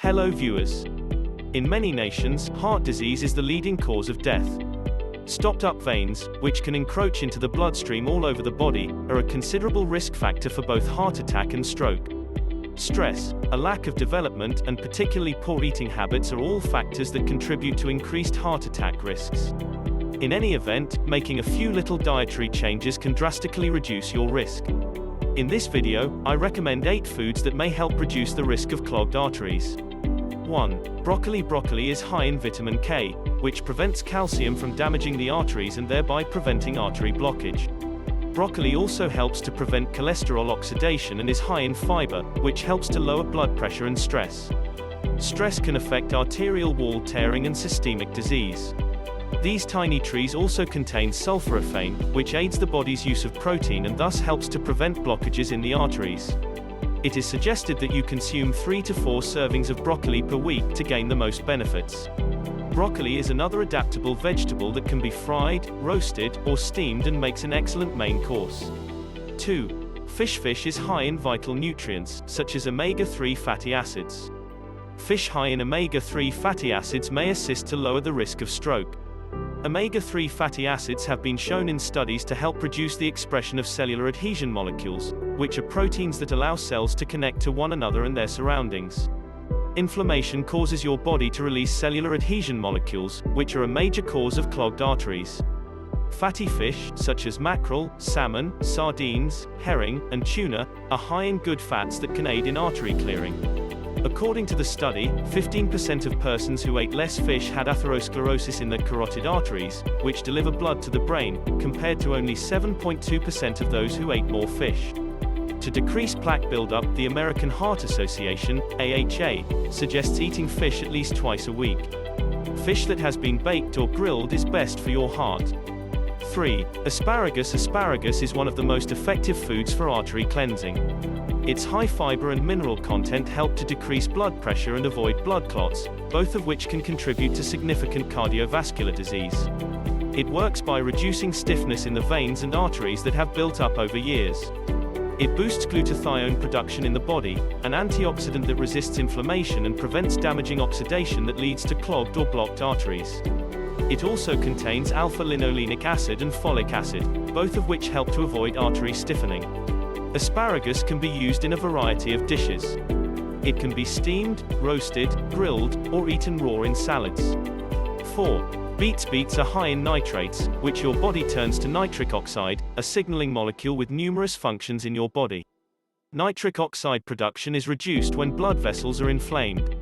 Hello viewers. In many nations, heart disease is the leading cause of death. Stopped-up veins, which can encroach into the bloodstream all over the body, are a considerable risk factor for both heart attack and stroke. Stress, a lack of development, and particularly poor eating habits are all factors that contribute to increased heart attack risks. In any event, making a few little dietary changes can drastically reduce your risk. In this video, I recommend 8 foods that may help reduce the risk of clogged arteries. 1. Broccoli. Broccoli is high in vitamin K, which prevents calcium from damaging the arteries and thereby preventing artery blockage. Broccoli also helps to prevent cholesterol oxidation and is high in fiber, which helps to lower blood pressure and stress. Stress can affect arterial wall tearing and systemic disease. These tiny trees also contain sulforaphane, which aids the body's use of protein and thus helps to prevent blockages in the arteries. It is suggested that you consume 3 to 4 servings of broccoli per week to gain the most benefits. Broccoli is another adaptable vegetable that can be fried, roasted, or steamed and makes an excellent main course. 2. Fish. Fish is high in vital nutrients, such as omega-3 fatty acids. Fish high in omega-3 fatty acids may assist to lower the risk of stroke. Omega-3 fatty acids have been shown in studies to help reduce the expression of cellular adhesion molecules, which are proteins that allow cells to connect to one another and their surroundings. Inflammation causes your body to release cellular adhesion molecules, which are a major cause of clogged arteries. Fatty fish, such as mackerel, salmon, sardines, herring, and tuna, are high in good fats that can aid in artery clearing. According to the study, 15% of persons who ate less fish had atherosclerosis in their carotid arteries, which deliver blood to the brain, compared to only 7.2% of those who ate more fish. To decrease plaque buildup, the American Heart Association, AHA, suggests eating fish at least twice a week. Fish that has been baked or grilled is best for your heart. 3. Asparagus. Asparagus is one of the most effective foods for artery cleansing. Its high fiber and mineral content help to decrease blood pressure and avoid blood clots, both of which can contribute to significant cardiovascular disease. It works by reducing stiffness in the veins and arteries that have built up over years. It boosts glutathione production in the body, an antioxidant that resists inflammation and prevents damaging oxidation that leads to clogged or blocked arteries. It also contains alpha-linolenic acid and folic acid, both of which help to avoid artery stiffening. Asparagus can be used in a variety of dishes. It can be steamed, roasted, grilled, or eaten raw in salads. 4. Beets. Beets are high in nitrates, which your body turns to nitric oxide, a signaling molecule with numerous functions in your body. Nitric oxide production is reduced when blood vessels are inflamed.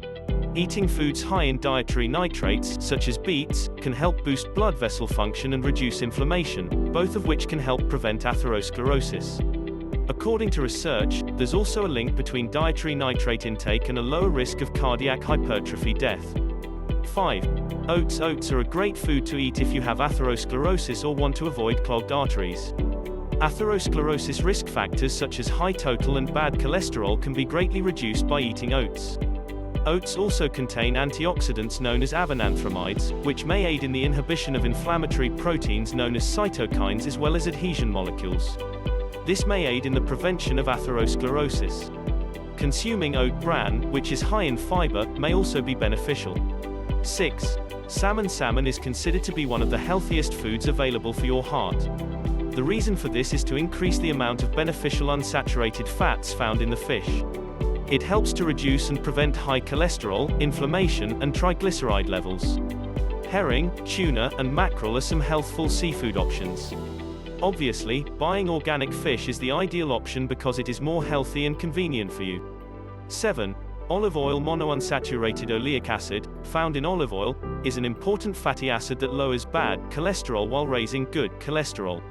Eating foods high in dietary nitrates, such as beets, can help boost blood vessel function and reduce inflammation, both of which can help prevent atherosclerosis. According to research, there's also a link between dietary nitrate intake and a lower risk of cardiac hypertrophy death. 5. Oats. Oats are a great food to eat if you have atherosclerosis or want to avoid clogged arteries. Atherosclerosis risk factors such as high total and bad cholesterol can be greatly reduced by eating oats. Oats also contain antioxidants known as avenanthramides, which may aid in the inhibition of inflammatory proteins known as cytokines as well as adhesion molecules. This may aid in the prevention of atherosclerosis. Consuming oat bran, which is high in fiber, may also be beneficial. 6. Salmon. Salmon is considered to be one of the healthiest foods available for your heart. The reason for this is to increase the amount of beneficial unsaturated fats found in the fish. It helps to reduce and prevent high cholesterol, inflammation, and triglyceride levels. Herring, tuna, and mackerel are some healthful seafood options. Obviously, buying organic fish is the ideal option because it is more healthy and convenient for you. 7. Olive oil. Monounsaturated oleic acid, found in olive oil, is an important fatty acid that lowers bad cholesterol while raising good cholesterol.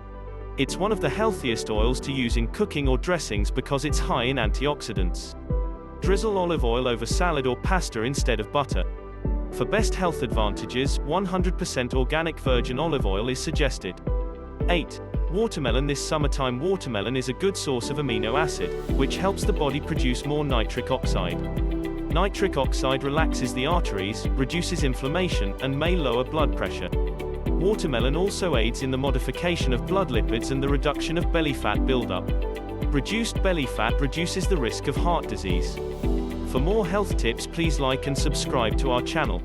It's one of the healthiest oils to use in cooking or dressings because it's high in antioxidants. Drizzle olive oil over salad or pasta instead of butter. For best health advantages, 100% organic virgin olive oil is suggested. 8. Watermelon. This summertime watermelon is a good source of amino acid, which helps the body produce more nitric oxide. Nitric oxide relaxes the arteries, reduces inflammation, and may lower blood pressure. Watermelon also aids in the modification of blood lipids and the reduction of belly fat buildup. Reduced belly fat reduces the risk of heart disease. For more health tips, please like and subscribe to our channel.